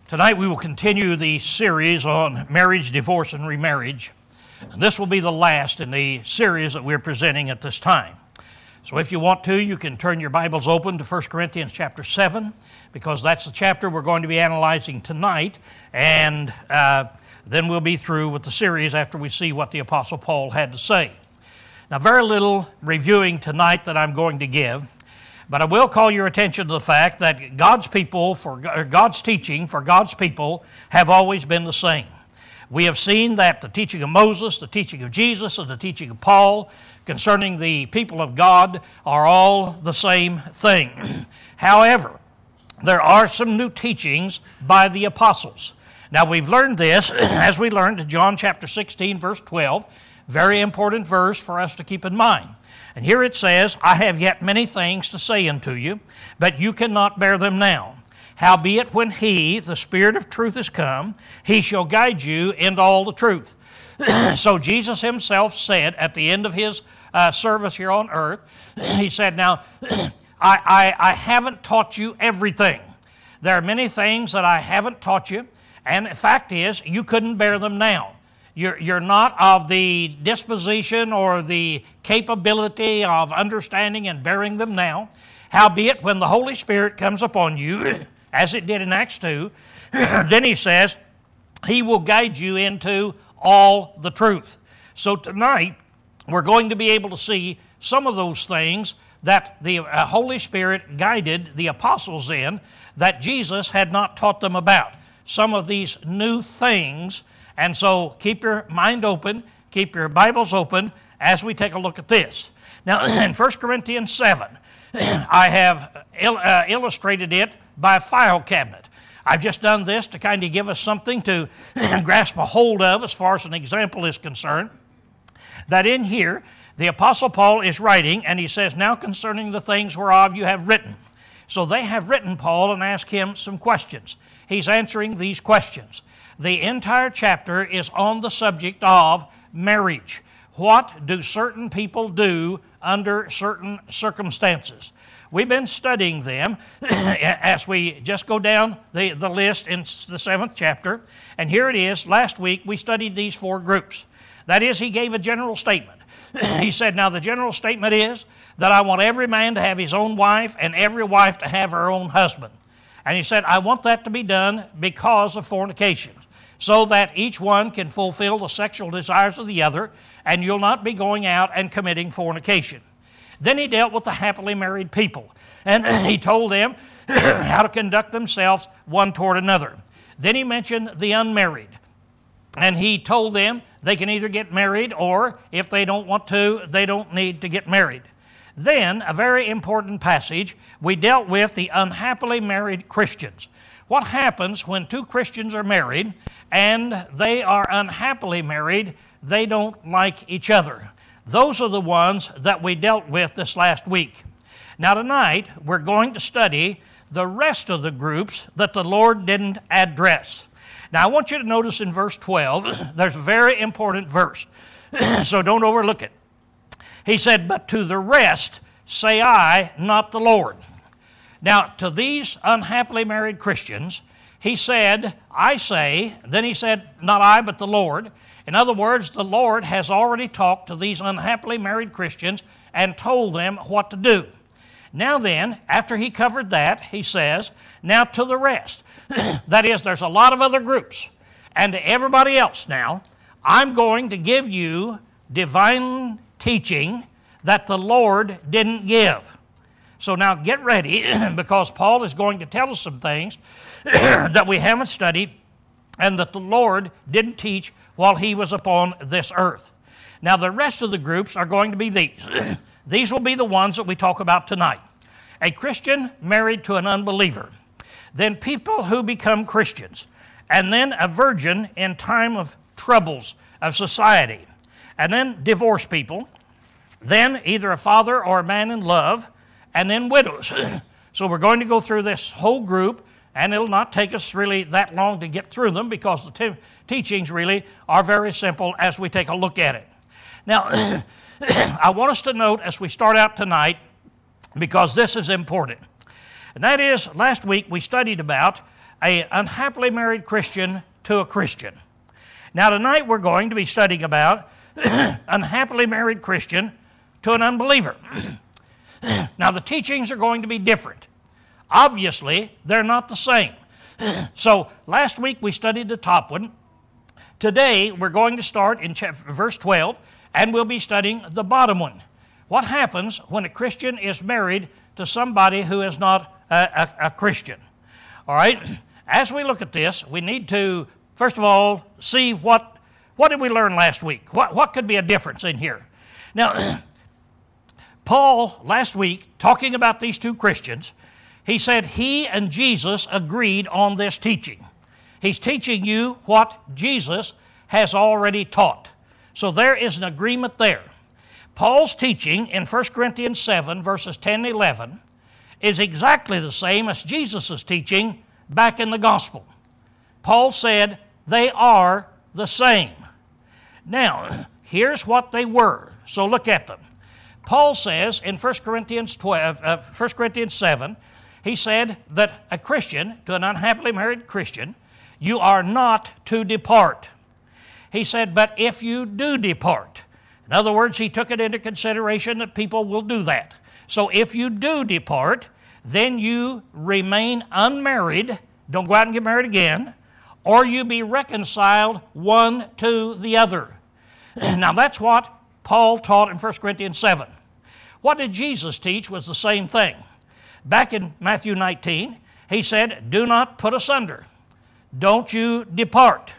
Tonight we will continue the series on marriage, divorce, and remarriage. And this will be the last in the series that we're presenting at this time. So if you want to, you can turn your Bibles open to 1 Corinthians chapter 7, because that's the chapter we're going to be analyzing tonight, and then we'll be through with the series after we see what the Apostle Paul had to say. Now, very little reviewing tonight that I'm going to give, but I will call your attention to the fact that God's teaching for God's people have always been the same. We have seen that the teaching of Moses, the teaching of Jesus, and the teaching of Paul concerning the people of God are all the same thing. However, there are some new teachings by the apostles. Now, we've learned this as we learned in John chapter 16, verse 12, very important verse for us to keep in mind. And here it says, I have yet many things to say unto you, but you cannot bear them now. Howbeit, when He, the Spirit of truth, is come, He shall guide you into all the truth. So Jesus Himself said at the end of His service here on earth, He said, now, I haven't taught you everything. There are many things that I haven't taught you, and the fact is, you couldn't bear them now. You're not of the disposition or the capability of understanding and bearing them now. Howbeit, when the Holy Spirit comes upon you, as it did in Acts 2, then He says, He will guide you into all the truth. So tonight, we're going to be able to see some of those things that the Holy Spirit guided the apostles in that Jesus had not taught them about. Some of these new things. And so keep your mind open, keep your Bibles open as we take a look at this. Now, in 1 Corinthians 7, I have illustrated it by a file cabinet. I've just done this to kind of give us something to grasp a hold of as far as an example is concerned. That in here, the Apostle Paul is writing, and he says, now concerning the things whereof you have written. So they have written Paul and asked him some questions. He's answering these questions. The entire chapter is on the subject of marriage. What do certain people do under certain circumstances? We've been studying them as we just go down the list in the 7th chapter. And here it is. Last week we studied these 4 groups. That is, he gave a general statement. He said, now the general statement is that I want every man to have his own wife and every wife to have her own husband. And he said, I want that to be done because of fornication, so that each one can fulfill the sexual desires of the other, and you'll not be going out and committing fornication. Then he dealt with the happily married people, and he told them how to conduct themselves one toward another. Then he mentioned the unmarried, and he told them they can either get married, or if they don't want to, they don't need to get married. Then, a very important passage, we dealt with the unhappily married Christians. What happens when 2 Christians are married and they are unhappily married? They don't like each other. Those are the ones that we dealt with this last week. Now tonight, we're going to study the rest of the groups that the Lord didn't address. Now I want you to notice in verse 12, there's a very important verse, so don't overlook it. He said, but to the rest say I, not the Lord. Now, to these unhappily married Christians, he said, I say, then he said, not I, but the Lord. In other words, the Lord has already talked to these unhappily married Christians and told them what to do. Now then, after he covered that, he says, now to the rest. That is, there's a lot of other groups. And to everybody else now, I'm going to give you divine teaching that the Lord didn't give. So now get ready, because Paul is going to tell us some things that we haven't studied and that the Lord didn't teach while He was upon this earth. Now the rest of the groups are going to be these. These will be the ones that we talk about tonight. A Christian married to an unbeliever. Then people who become Christians. And then a virgin in time of troubles of society. And then divorced people. Then either a father or a man in love. And then widows. So we're going to go through this whole group, and it'll not take us really that long to get through them, because the teachings really are very simple as we take a look at it. Now, I want us to note as we start out tonight, because this is important. And that is, last week we studied about an unhappily married Christian to a Christian. Now tonight we're going to be studying about unhappily married Christian to an unbeliever. Now the teachings are going to be different. Obviously, they're not the same. So last week we studied the top one. Today we're going to start in verse 12, and we'll be studying the bottom one. What happens when a Christian is married to somebody who is not a Christian? All right? As we look at this, we need to, first of all, see what did we learn last week? What could be a difference in here? Now, Paul, last week, talking about these two Christians, he said he and Jesus agreed on this teaching. He's teaching you what Jesus has already taught. So there is an agreement there. Paul's teaching in 1 Corinthians 7, verses 10 and 11, is exactly the same as Jesus' teaching back in the gospel. Paul said they are the same. Now, here's what they were. So look at them. Paul says in 1 Corinthians 7, he said that a Christian, to an unhappily married Christian, you are not to depart. He said, but if you do depart, in other words, he took it into consideration that people will do that. So if you do depart, then you remain unmarried, don't go out and get married again, or you be reconciled one to the other. Now that's what Paul taught in 1 Corinthians 7. What did Jesus teach was the same thing. Back in Matthew 19, he said, do not put asunder. Don't you depart.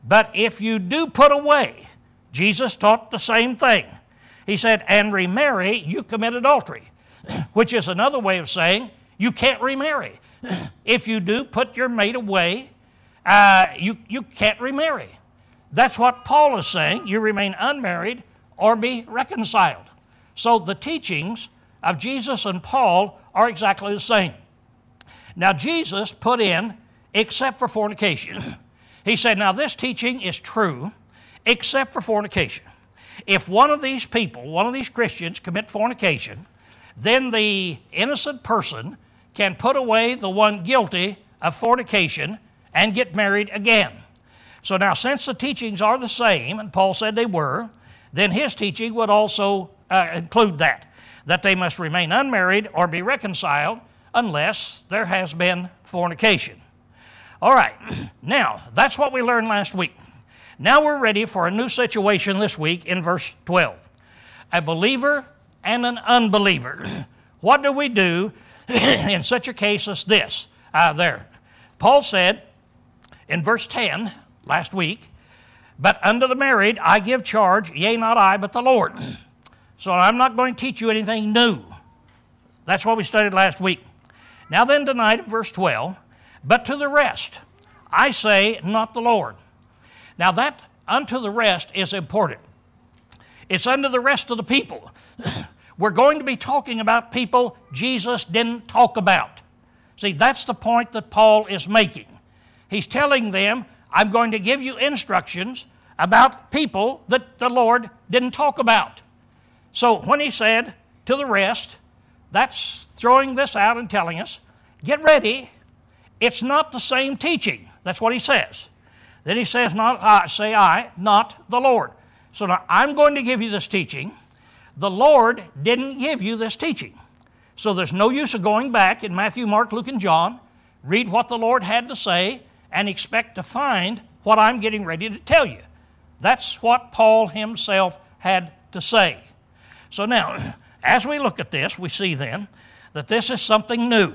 But if you do put away, Jesus taught the same thing. He said, and remarry, you commit adultery, which is another way of saying you can't remarry. If you do put your mate away, you can't remarry. That's what Paul is saying. You remain unmarried or be reconciled. So the teachings of Jesus and Paul are exactly the same. Now Jesus put in, except for fornication. He said, now this teaching is true, except for fornication. If one of these people, one of these Christians commit fornication, then the innocent person can put away the one guilty of fornication and get married again. So now since the teachings are the same, and Paul said they were, then his teaching would also include that they must remain unmarried or be reconciled unless there has been fornication. All right, now that's what we learned last week. Now we're ready for a new situation this week in verse 12. A believer and an unbeliever. What do we do in such a case as this? Paul said in verse 10 last week, but unto the married I give charge, yea, not I, but the Lord. So I'm not going to teach you anything new. That's what we studied last week. Now then tonight, verse 12, but to the rest, I say, not the Lord. Now that unto the rest is important. It's unto the rest of the people. We're going to be talking about people Jesus didn't talk about. See, that's the point that Paul is making. He's telling them, I'm going to give you instructions about people that the Lord didn't talk about. So when he said, to the rest, that's throwing this out and telling us, get ready. It's not the same teaching. That's what he says. Then he says, not I, not the Lord. So now I'm going to give you this teaching. The Lord didn't give you this teaching. So there's no use of going back in Matthew, Mark, Luke, and John, read what the Lord had to say, and expect to find what I'm getting ready to tell you. That's what Paul himself had to say. So now, as we look at this, we see then that this is something new.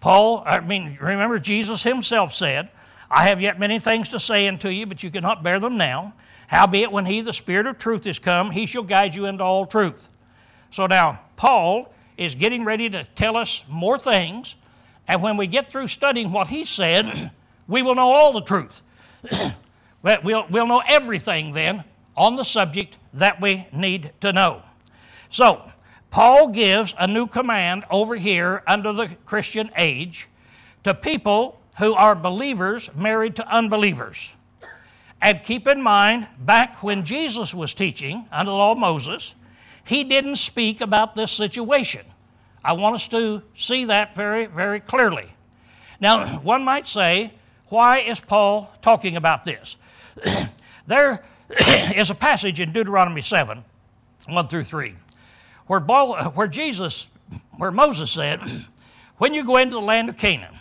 Remember Jesus himself said, I have yet many things to say unto you, but you cannot bear them now. Howbeit, when he, the Spirit of truth, is come, he shall guide you into all truth. So now, Paul is getting ready to tell us more things, and when we get through studying what he said, we will know all the truth. We'll know everything then on the subject that we need to know. So, Paul gives a new command over here under the Christian age to people who are believers married to unbelievers. And keep in mind, back when Jesus was teaching under the law of Moses, he didn't speak about this situation I want us to see that very, very clearly. Now, one might say, why is Paul talking about this? There is a passage in Deuteronomy 7, 1 through 3, where Moses said, when you go into the land of Canaan,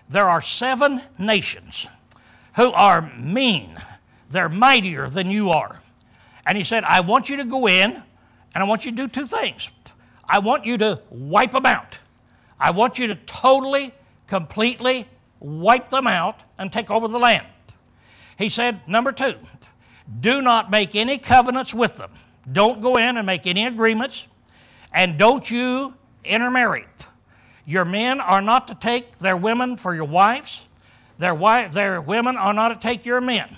there are 7 nations who are mean. They're mightier than you are. And he said, I want you to go in, and I want you to do 2 things. I want you to wipe them out. I want you to totally, completely wipe them out and take over the land. He said, number 2, do not make any covenants with them. Don't go in and make any agreements, and don't you intermarry. Your men are not to take their women for your wives. Their women are not to take your men.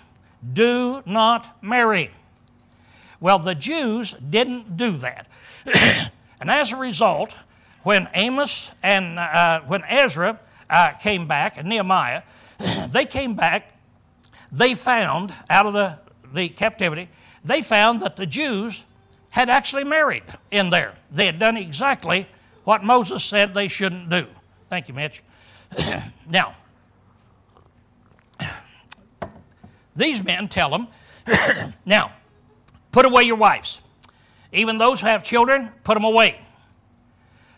Do not marry. Well, the Jews didn't do that. And as a result, when Amos and when Ezra came back, and Nehemiah, they came back, they found, out of the captivity, they found that the Jews had actually married in there. They had done exactly what Moses said they shouldn't do. Thank you, Mitch. Now, these men tell them, now, put away your wives. Even those who have children, put them away.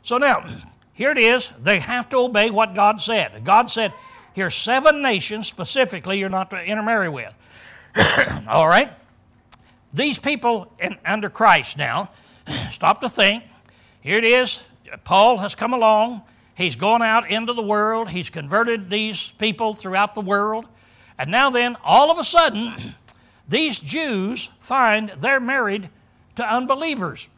So now, here it is. They have to obey what God said. God said, here's 7 nations specifically you're not to intermarry with. All right? These people under Christ now, stop to think. Here it is. Paul has come along. He's gone out into the world. He's converted these people throughout the world. And now then, all of a sudden, these Jews find they're married to unbelievers.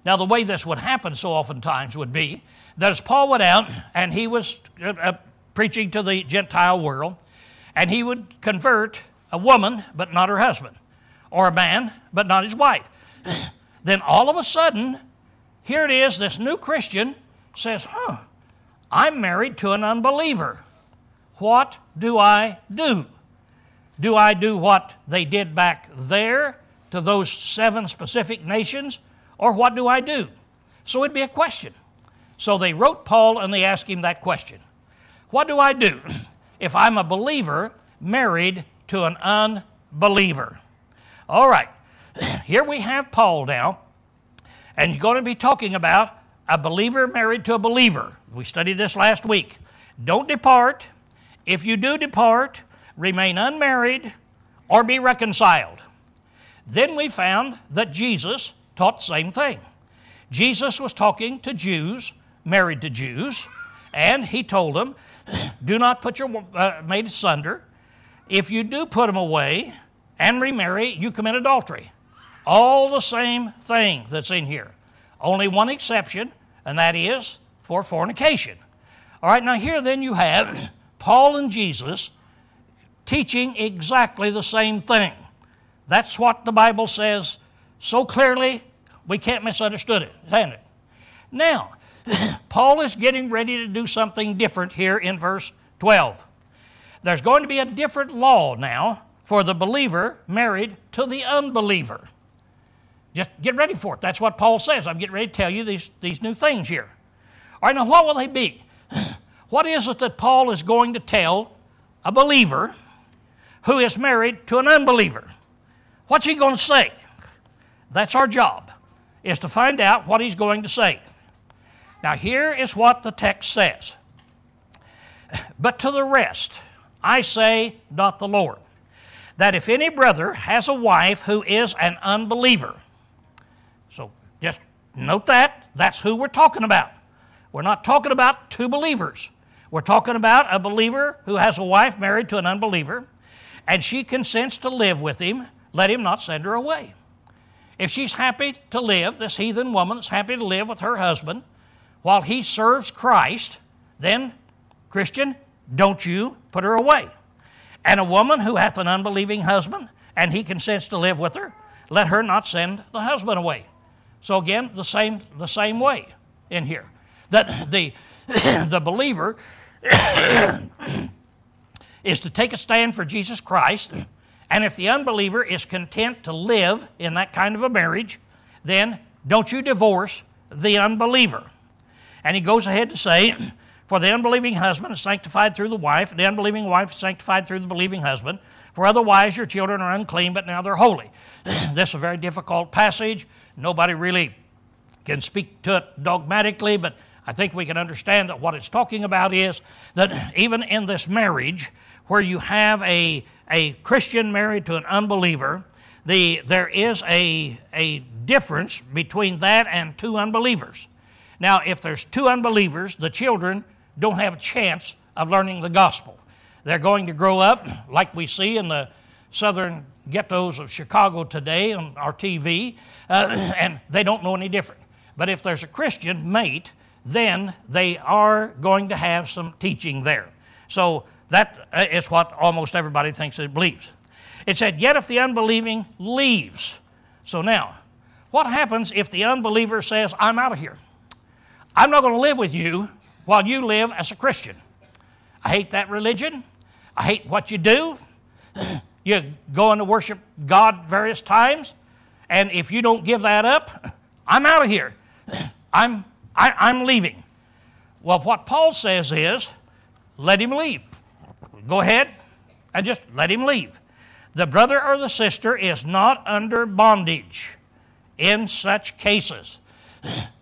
Now, the way this would happen so oftentimes would be that as Paul went out and he was preaching to the Gentile world, and he would convert a woman but not her husband, or a man but not his wife. Then all of a sudden, here it is, this new Christian says, I'm married to an unbeliever. What do I do? Do I do what they did back there to those 7 specific nations, or what do I do? So it'd be a question. So they wrote Paul and they asked him that question. What do I do if I'm a believer married to an unbeliever? All right, here we have Paul now, and he's going to be talking about a believer married to a believer. We studied this last week. Don't depart. If you do depart, remain unmarried or be reconciled. Then we found that Jesus taught the same thing. Jesus was talking to Jews, married to Jews, and he told them, do not put your mate asunder. If you do put them away and remarry, you commit adultery. All the same thing that's in here. Only one exception, and that is for fornication. All right, now here then you have Paul and Jesus teaching exactly the same thing. That's what the Bible says so clearly, we can't misunderstand it, can it? Now, Paul is getting ready to do something different here in verse 12. There's going to be a different law now for the believer married to the unbeliever. Just get ready for it. That's what Paul says. I'm getting ready to tell you these new things here. All right, now what will they be? What is it that Paul is going to tell a believer who is married to an unbeliever? What's he going to say? That's our job, is to find out what he's going to say. Now here is what the text says. But to the rest, I say, not the Lord, that if any brother has a wife who is an unbeliever, so just note that, that's who we're talking about. We're not talking about 2 believers. We're talking about a believer who has a wife married to an unbeliever, and she consents to live with him, let him not send her away. If she's happy to live, this heathen woman is happy to live with her husband while he serves Christ, then, Christian, don't you put her away. And a woman who hath an unbelieving husband, and he consents to live with her, let her not send the husband away. So again, the same way in here. That the believer is to take a stand for Jesus Christ, and if the unbeliever is content to live in that kind of a marriage, then don't you divorce the unbeliever. And he goes ahead to say, for the unbelieving husband is sanctified through the wife, and the unbelieving wife is sanctified through the believing husband. For otherwise your children are unclean, but now they're holy. This is a very difficult passage. Nobody really can speak to it dogmatically, but I think we can understand that what it's talking about is that even in this marriage, where you have a Christian married to an unbeliever, there is a difference between that and two unbelievers. Now, if there's two unbelievers, the children don't have a chance of learning the gospel. They're going to grow up like we see in the southern ghettos of Chicago today on our TV, and they don't know any different. But if there's a Christian mate, then they are going to have some teaching there. So that is what almost everybody thinks it believes. It said, yet if the unbelieving leaves. So now, what happens if the unbeliever says, I'm out of here? I'm not going to live with you while you live as a Christian. I hate that religion. I hate what you do. You're going to worship God various times, and if you don't give that up, I'm out of here. I'm leaving. Well, what Paul says is, let him leave. Go ahead and just let him leave. The brother or the sister is not under bondage in such cases.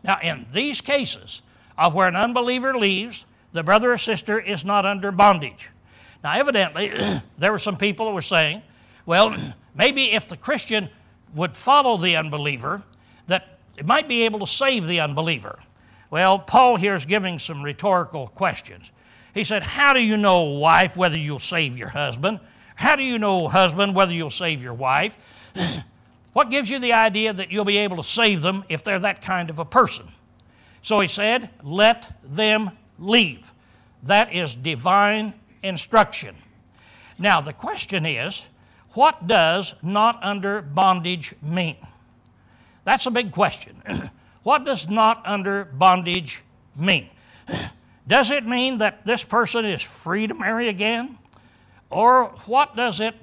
Now, in these cases of where an unbeliever leaves, the brother or sister is not under bondage. Now, evidently, there were some people who were saying, well, maybe if the Christian would follow the unbeliever, that it might be able to save the unbeliever. Well, Paul here is giving some rhetorical questions. He said, how do you know, wife, whether you'll save your husband? How do you know, husband, whether you'll save your wife? What gives you the idea that you'll be able to save them if they're that kind of a person? So he said, let them leave. That is divine instruction. Now, the question is, what does not under bondage mean? That's a big question. What does not under bondage mean? Does it mean that this person is free to marry again? Or what does it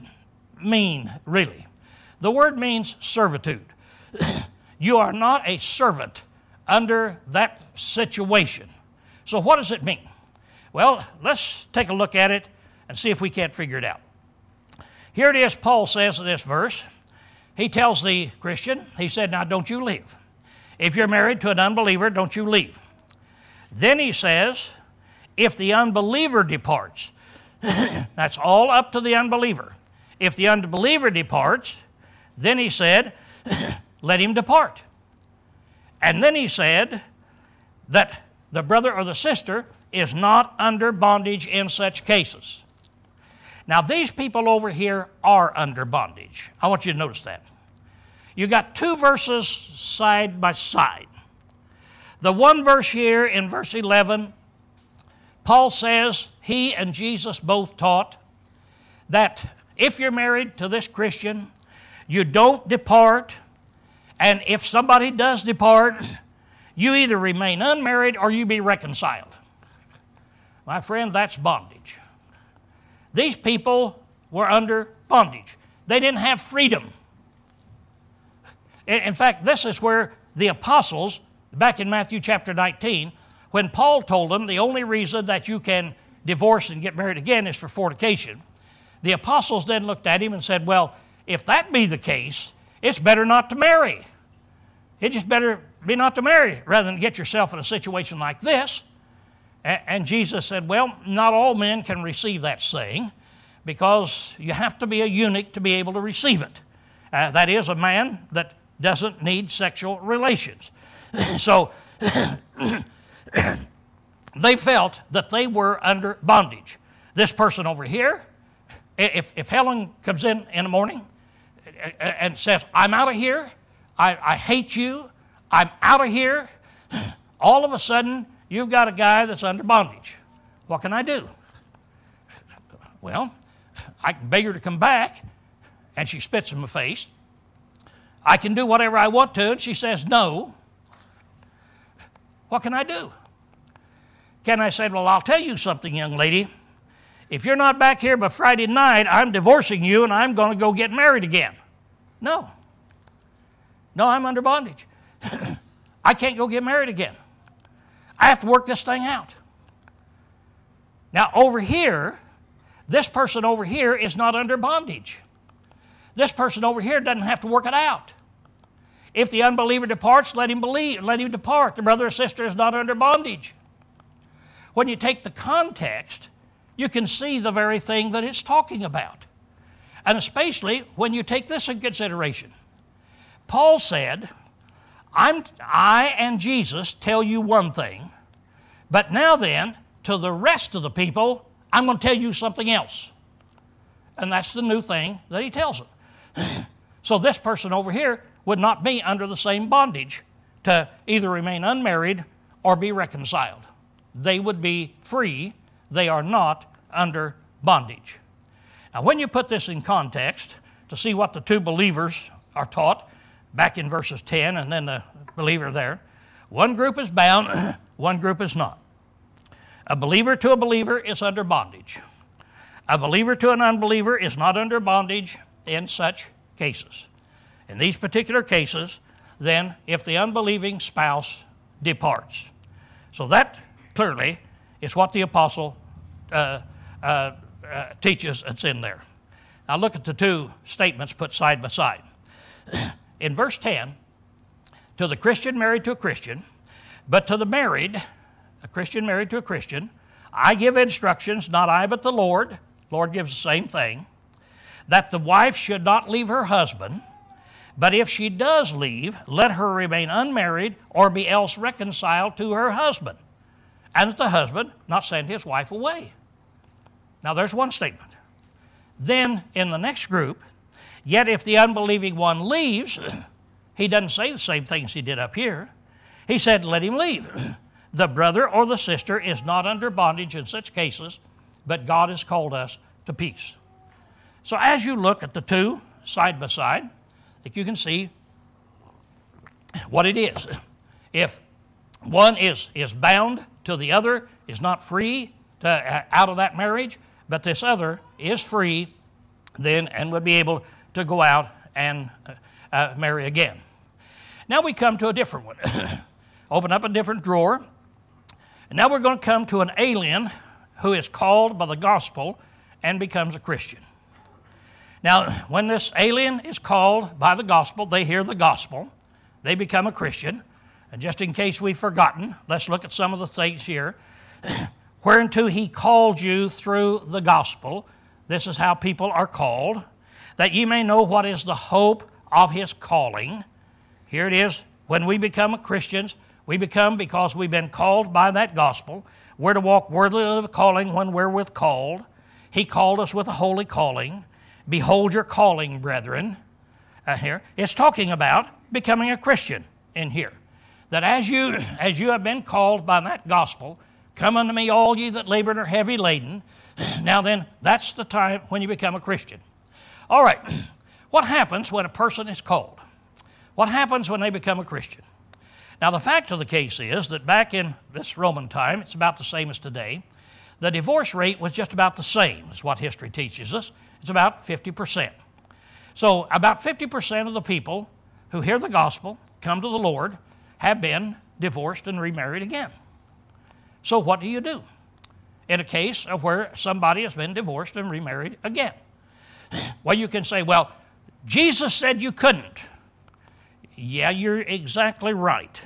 mean, really? The word means servitude. You are not a servant under that situation. So what does it mean? Well, let's take a look at it and see if we can't figure it out. Here it is, Paul says in this verse. He tells the Christian, he said, now don't you leave. If you're married to an unbeliever, don't you leave. Then he says, if the unbeliever departs, that's all up to the unbeliever. If the unbeliever departs, then he said, let him depart. And then he said that the brother or the sister is not under bondage in such cases. Now, these people over here are under bondage. I want you to notice that. You got two verses side by side. The one verse here in verse 11, Paul says he and Jesus both taught that if you're married to this Christian, you don't depart, and if somebody does depart, you either remain unmarried or you be reconciled. My friend, that's bondage. These people were under bondage. They didn't have freedom. In fact, this is where the apostles, back in Matthew chapter 19, when Paul told them the only reason that you can divorce and get married again is for fornication, the apostles then looked at him and said, well, if that be the case, it's better not to marry. It just better be not to marry rather than get yourself in a situation like this. And Jesus said, well, not all men can receive that saying because you have to be a eunuch to be able to receive it. That is, a man that doesn't need sexual relations. So they felt that they were under bondage. This person over here, if Helen comes in the morning and says, I'm out of here, I hate you, I'm out of here, all of a sudden you've got a guy that's under bondage. What can I do? Well, I can beg her to come back, and she spits in my face. I can do whatever I want to, and she says no. What can I do? Can I say, well, I'll tell you something, young lady. If you're not back here by Friday night, I'm divorcing you, and I'm going to go get married again. No. No, I'm under bondage. I can't go get married again. I have to work this thing out. Now over here, this person over here is not under bondage. This person over here doesn't have to work it out. If the unbeliever departs, let him depart. The brother or sister is not under bondage. When you take the context, you can see the very thing that it's talking about. And especially when you take this in consideration. Paul said, I and Jesus tell you one thing, but now then, to the rest of the people, I'm going to tell you something else. And that's the new thing that he tells them. So this person over here would not be under the same bondage to either remain unmarried or be reconciled. They would be free. They are not under bondage. Now, when you put this in context to see what the two believers are taught, back in verses 10 and then the believer there, one group is bound, one group is not. A believer to a believer is under bondage. A believer to an unbeliever is not under bondage in such cases. In these particular cases, then, if the unbelieving spouse departs. So that clearly is what the apostle teaches that's in there. Now look at the two statements put side by side. In verse 10, to the Christian married to a Christian, but to the married, a Christian married to a Christian, I give instructions, not I but the Lord. Lord gives the same thing, that the wife should not leave her husband, but if she does leave, let her remain unmarried or be else reconciled to her husband, and that the husband not send his wife away. Now there's one statement. Then in the next group, yet if the unbelieving one leaves, he doesn't say the same things he did up here. He said, let him leave. The brother or the sister is not under bondage in such cases, but God has called us to peace. So as you look at the two side by side, I think you can see what it is. If one is bound to the other, is not free out of that marriage, but this other is free then and would be able to go out and marry again. Now we come to a different one. Open up a different drawer. And now we're going to come to an alien who is called by the gospel and becomes a Christian. Now, when this alien is called by the gospel, they hear the gospel, they become a Christian. And just in case we've forgotten, let's look at some of the things here. Whereunto he called you through the gospel. This is how people are called, that ye may know what is the hope of his calling. Here it is, when we become Christians, we become because we've been called by that gospel. We're to walk worthily of the calling when we're with called. He called us with a holy calling. Behold your calling, brethren. Here, it's talking about becoming a Christian in here. That as you have been called by that gospel, come unto me all ye that labor and are heavy laden. Now then, that's the time when you become a Christian. All right, what happens when a person is called? What happens when they become a Christian? Now the fact of the case is that back in this Roman time, it's about the same as today, the divorce rate was just about the same as what history teaches us. It's about 50%. So about 50% of the people who hear the gospel, come to the Lord, have been divorced and remarried again. So what do you do in a case of where somebody has been divorced and remarried again? Well, you can say, well, Jesus said you couldn't. Yeah, you're exactly right.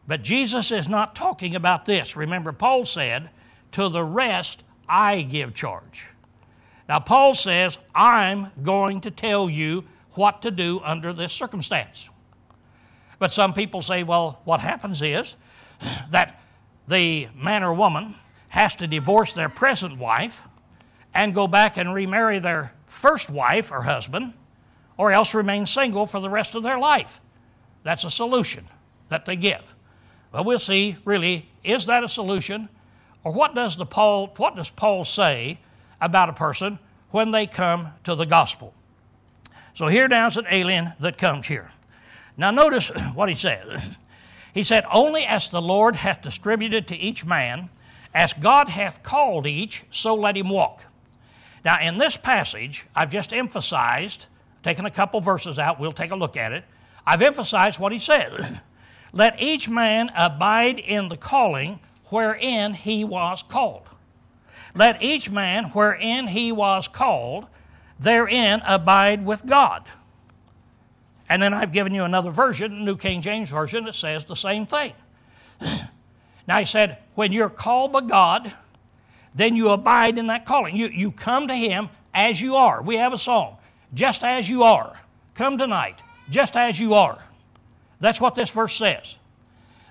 But Jesus is not talking about this. Remember, Paul said, to the rest I give charge. Now, Paul says, I'm going to tell you what to do under this circumstance. But some people say, well, what happens is that the man or woman has to divorce their present wife and go back and remarry their first wife or husband, or else remain single for the rest of their life. That's a solution that they give. Well, we'll see, really, is that a solution? Or what does Paul say about a person when they come to the gospel? So here now is an alien that comes here. Now notice what he says. He said, only as the Lord hath distributed to each man, as God hath called each, so let him walk. Now in this passage, I've just emphasized, taken a couple verses out, we'll take a look at it. I've emphasized what he says. let each man abide in the calling wherein he was called. Let each man wherein he was called, therein abide with God. And then I've given you another version, New King James Version, that says the same thing. Now he said, when you're called by God, then you abide in that calling. You come to Him as you are. We have a song, just as you are. Come tonight, just as you are. That's what this verse says.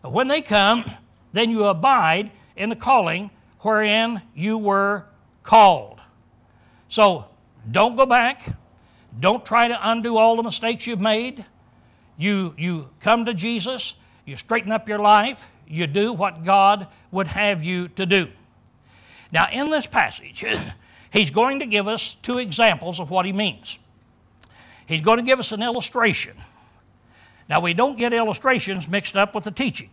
When they come, then you abide in the calling wherein you were called. So don't go back. Don't try to undo all the mistakes you've made. You come to Jesus. You straighten up your life. You do what God would have you to do. Now, in this passage, he's going to give us two examples of what he means. He's going to give us an illustration. Now, we don't get illustrations mixed up with the teaching.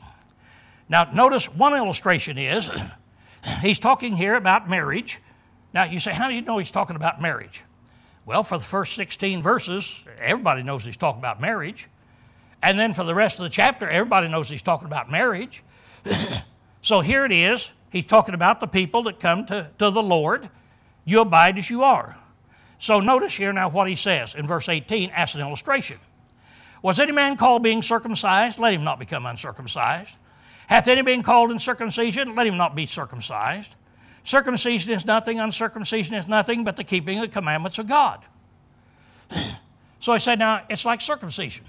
Now, notice one illustration is, he's talking here about marriage. Now, you say, how do you know he's talking about marriage? Well, for the first 16 verses, everybody knows he's talking about marriage. And then for the rest of the chapter, everybody knows he's talking about marriage. So here it is. He's talking about the people that come to the Lord. You abide as you are. So notice here now what he says in verse 18 as an illustration. Was any man called being circumcised? Let him not become uncircumcised. Hath any been called in circumcision? Let him not be circumcised. Circumcision is nothing, uncircumcision is nothing, but the keeping of the commandments of God. So I said, now, it's like circumcision.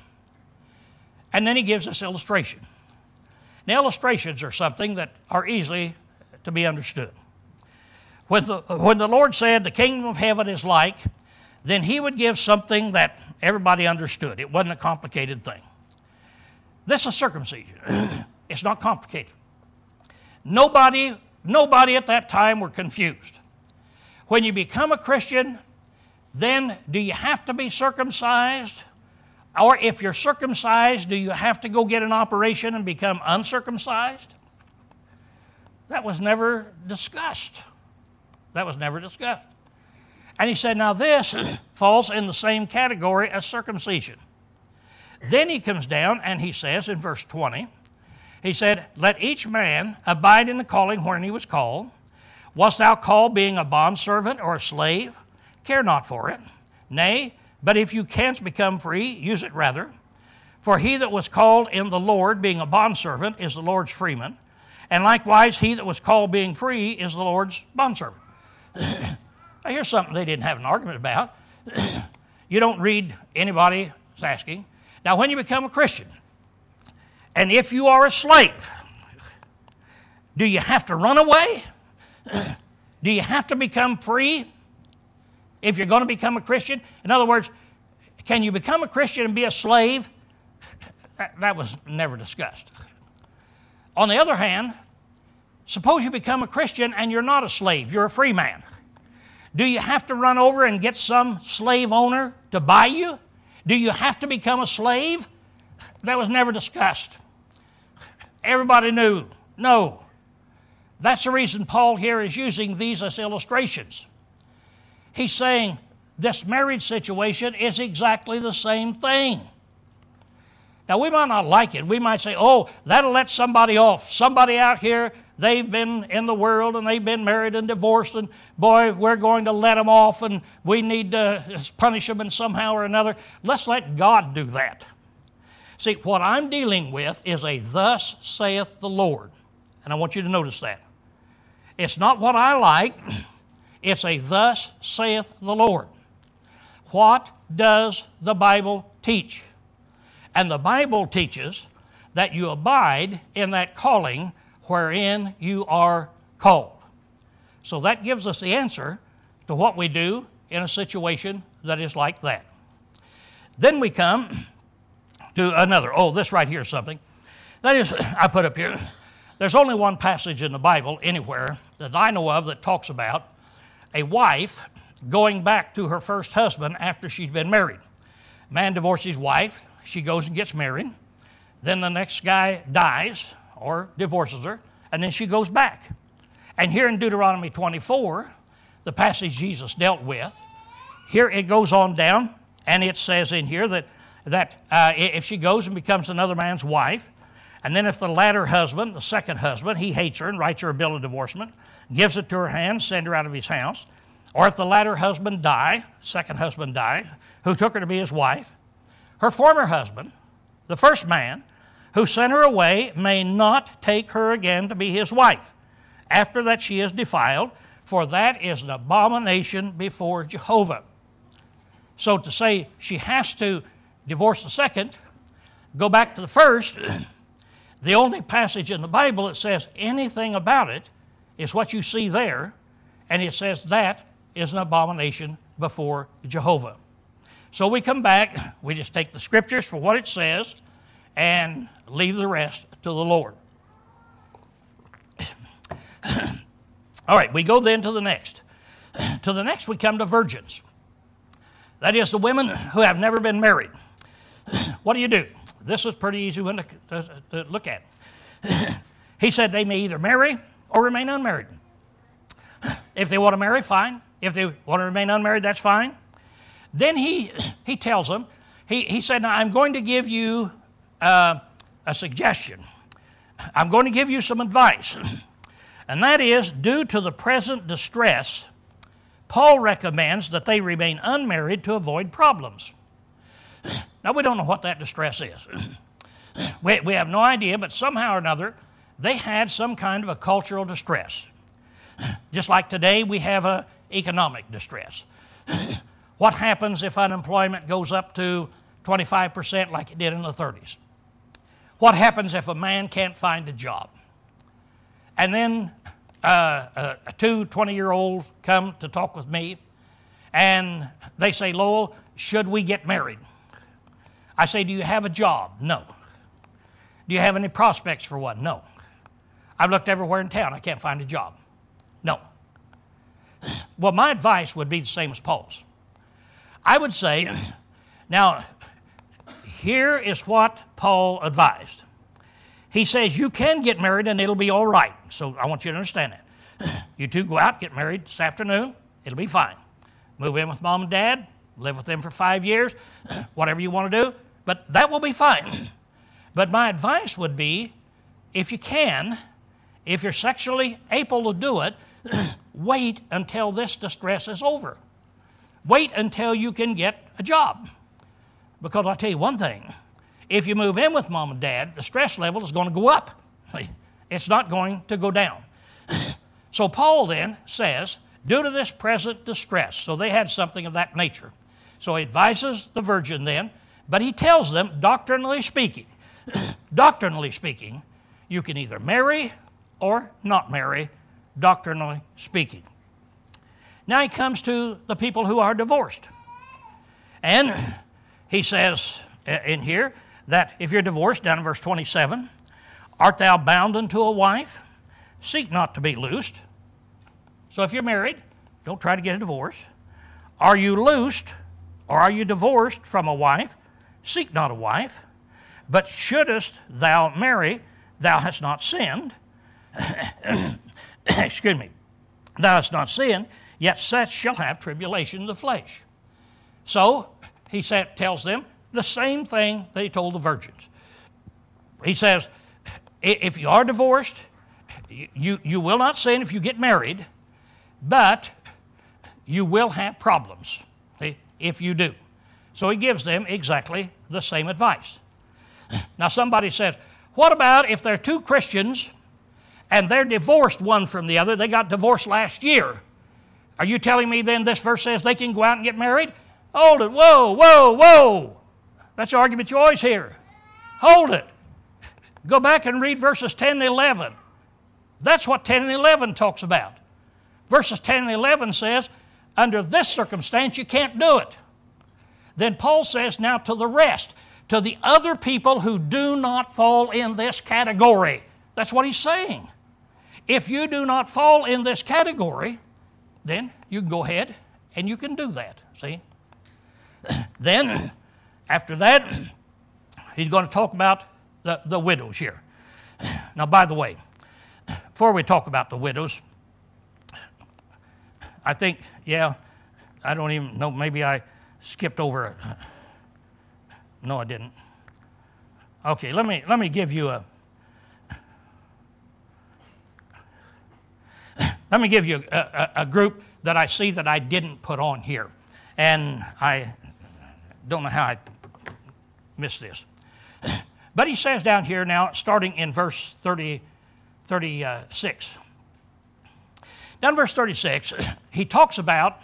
And then he gives us illustration. Now, illustrations are something that are easily to be understood. When the Lord said the kingdom of heaven is like, then he would give something that everybody understood. It wasn't a complicated thing. This is circumcision. It's not complicated. Nobody at that time were confused. When you become a Christian, then do you have to be circumcised? Or if you're circumcised, do you have to go get an operation and become uncircumcised? That was never discussed. That was never discussed. And he said, now this falls in the same category as circumcision. Then he comes down and he says in verse 20, he said, let each man abide in the calling wherein he was called. Wast thou called being a bondservant or a slave? Care not for it. Nay, but if you canst become free, use it rather. For he that was called in the Lord, being a bondservant, is the Lord's freeman. And likewise, he that was called being free is the Lord's bondservant. Now, here's something they didn't have an argument about. You don't read anybody's asking. Now, when you become a Christian, and if you are a slave, do you have to run away? Do you have to become free if you're going to become a Christian? In other words, can you become a Christian and be a slave? That was never discussed. On the other hand, suppose you become a Christian and you're not a slave, you're a free man. Do you have to run over and get some slave owner to buy you? Do you have to become a slave? That was never discussed. Everybody knew, no. That's the reason Paul here is using these as illustrations. He's saying this marriage situation is exactly the same thing. Now, we might not like it. We might say, oh, that'll let somebody off. Somebody out here, they've been in the world and they've been married and divorced, and boy, we're going to let them off and we need to punish them in somehow or another. Let's let God do that. See, what I'm dealing with is a thus saith the Lord. And I want you to notice that. It's not what I like. It's a thus saith the Lord. What does the Bible teach? And the Bible teaches that you abide in that calling wherein you are called. So that gives us the answer to what we do in a situation that is like that. Then we come to another. Oh, this right here is something. That is, I put up here, there's only one passage in the Bible anywhere that I know of that talks about a wife going back to her first husband after she's been married. Man divorces his wife. She goes and gets married. Then the next guy dies or divorces her, and then she goes back. And here in Deuteronomy 24, the passage Jesus dealt with, here it goes on down, and it says in here that if she goes and becomes another man's wife, And then if the latter husband, the second husband, he hates her and writes her a bill of divorcement, gives it to her hand, send her out of his house. Or if the latter husband die, second husband die, who took her to be his wife, her former husband, the first man, who sent her away, may not take her again to be his wife, after that she is defiled, for that is an abomination before Jehovah. So to say she has to divorce the second, go back to the first, the only passage in the Bible that says anything about it is what you see there, and it says that is an abomination before Jehovah. So we come back, we just take the scriptures for what it says, and leave the rest to the Lord. All right, we go then to the next. To the next we come to virgins. That is the women who have never been married. What do you do? This is pretty easy one to look at. He said they may either marry or remain unmarried. If they want to marry, fine. If they want to remain unmarried, that's fine. Then he tells them, he said, now I'm going to give you a suggestion. I'm going to give you some advice. And that is, due to the present distress, Paul recommends that they remain unmarried to avoid problems. Now, we don't know what that distress is. We have no idea, but somehow or another, they had some kind of a cultural distress. Just like today, we have an economic distress. What happens if unemployment goes up to 25% like it did in the 30s? What happens if a man can't find a job? And then two 20-year-olds come to talk with me, and they say, Lowell, should we get married? I say, do you have a job? No. Do you have any prospects for one? No. I've looked everywhere in town. I can't find a job. No. Well, my advice would be the same as Paul's. I would say, now, here is what Paul advised. He says you can get married and it'll be all right. So I want you to understand that. You two go out, get married this afternoon, it'll be fine. Move in with mom and dad, live with them for 5 years, whatever you want to do, but that will be fine. But my advice would be, if you can, if you're sexually able to do it, wait until this distress is over. Wait until you can get a job. Because I'll tell you one thing, if you move in with mom and dad, the stress level is going to go up. It's not going to go down. So Paul then says, due to this present distress, so they had something of that nature. So he advises the virgin then, but he tells them, doctrinally speaking, you can either marry or not marry, doctrinally speaking. Now he comes to the people who are divorced. And he says in here that if you're divorced, down in verse 27, art thou bound unto a wife? Seek not to be loosed. So if you're married, don't try to get a divorce. Are you loosed or are you divorced from a wife? Seek not a wife. But shouldest thou marry, thou hast not sinned. Excuse me. Thou hast not sinned, yet such shall have tribulation of the flesh. So he tells them the same thing that he told the virgins. He says, if you are divorced, you will not sin if you get married, but you will have problems if you do. So he gives them exactly the same advice. Now somebody says, what about if they're two Christians and they're divorced one from the other? They got divorced last year. Are you telling me then this verse says they can go out and get married? Hold it. Whoa, whoa, whoa. That's the argument you always hear. Hold it. Go back and read verses 10 and 11. That's what 10 and 11 talks about. Verses 10 and 11 says, under this circumstance you can't do it. Then Paul says, now to the rest, to the other people who do not fall in this category. That's what he's saying. If you do not fall in this category, then you can go ahead and you can do that, see? Then, after that, he's going to talk about the widows here. Now, by the way, before we talk about the widows, I think, I don't even know, maybe I skipped over it. No, I didn't. Okay, let me give you Let me give you a group that I see that I didn't put on here. And I don't know how I missed this. But he says down here now, starting in verse 36. Down in verse 36, he talks about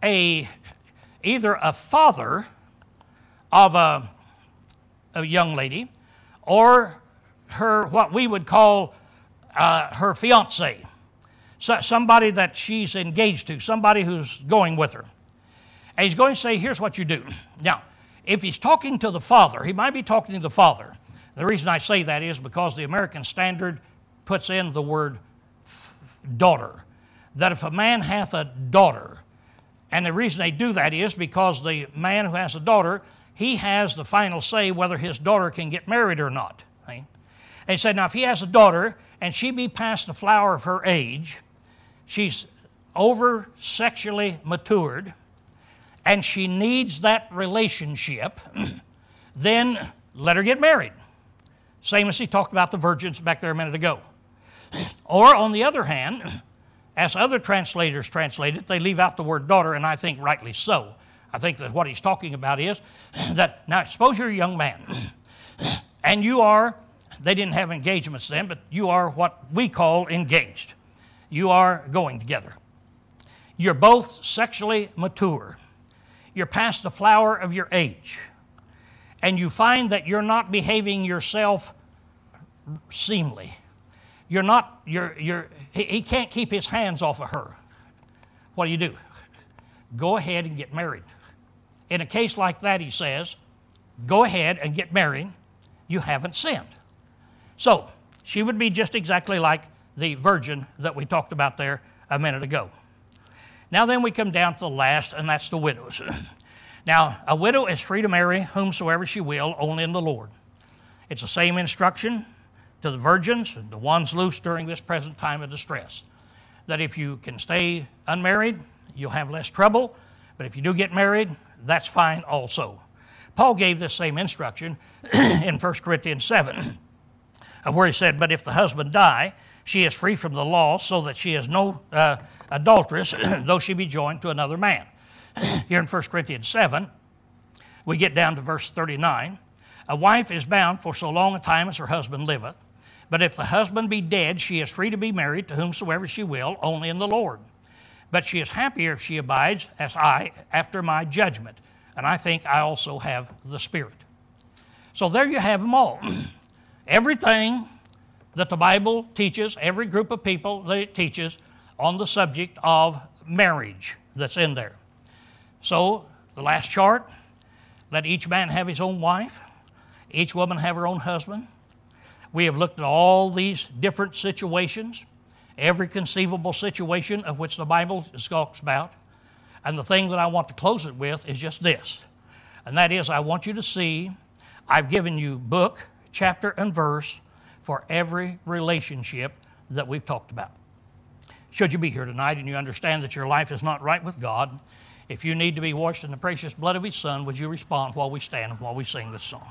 either a father of a young lady or her, what we would call her fiancé, somebody that she's engaged to, somebody who's going with her. And he's going to say, here's what you do. Now, if he's talking to the father, he might be talking to the father. The reason I say that is because the American Standard puts in the word daughter, that if a man hath a daughter, and the reason they do that is because the man who has a daughter, he has the final say whether his daughter can get married or not. Right? And he said, now if he has a daughter and she be past the flower of her age, she's over sexually matured, and she needs that relationship, then let her get married. Same as he talked about the virgins back there a minute ago. Or on the other hand, as other translators translate it, they leave out the word daughter, and I think rightly so. I think that what he's talking about is that, now suppose you're a young man, and you are, they didn't have engagements then, but you are what we call engaged. You are going together. You're both sexually mature. You're past the flower of your age. And you find that you're not behaving yourself seemly. You're not, he can't keep his hands off of her. What do? Go ahead and get married. In a case like that, he says, go ahead and get married. You haven't sinned. So, she would be just exactly like the virgin that we talked about there a minute ago. Now then we come down to the last, and that's the widows. Now, a widow is free to marry whomsoever she will, only in the Lord. It's the same instruction to the virgins and the ones loose during this present time of distress, that if you can stay unmarried, you'll have less trouble, but if you do get married, that's fine also. Paul gave this same instruction in 1 Corinthians 7, where he said, but if the husband die, she is free from the law, so that she is no adulteress, though she be joined to another man. Here in 1 Corinthians 7, we get down to verse 39. A wife is bound for so long a time as her husband liveth. But if the husband be dead, she is free to be married to whomsoever she will, only in the Lord. But she is happier if she abides, as I, after my judgment. And I think I also have the Spirit. So there you have them all. Everything that the Bible teaches, every group of people that it teaches on the subject of marriage that's in there. So, the last chart, let each man have his own wife, each woman have her own husband. We have looked at all these different situations, every conceivable situation of which the Bible talks about. And the thing that I want to close it with is just this. And that is, I want you to see, I've given you book, chapter, and verse for every relationship that we've talked about. Should you be here tonight and you understand that your life is not right with God, if you need to be washed in the precious blood of His Son, would you respond while we stand and while we sing this song?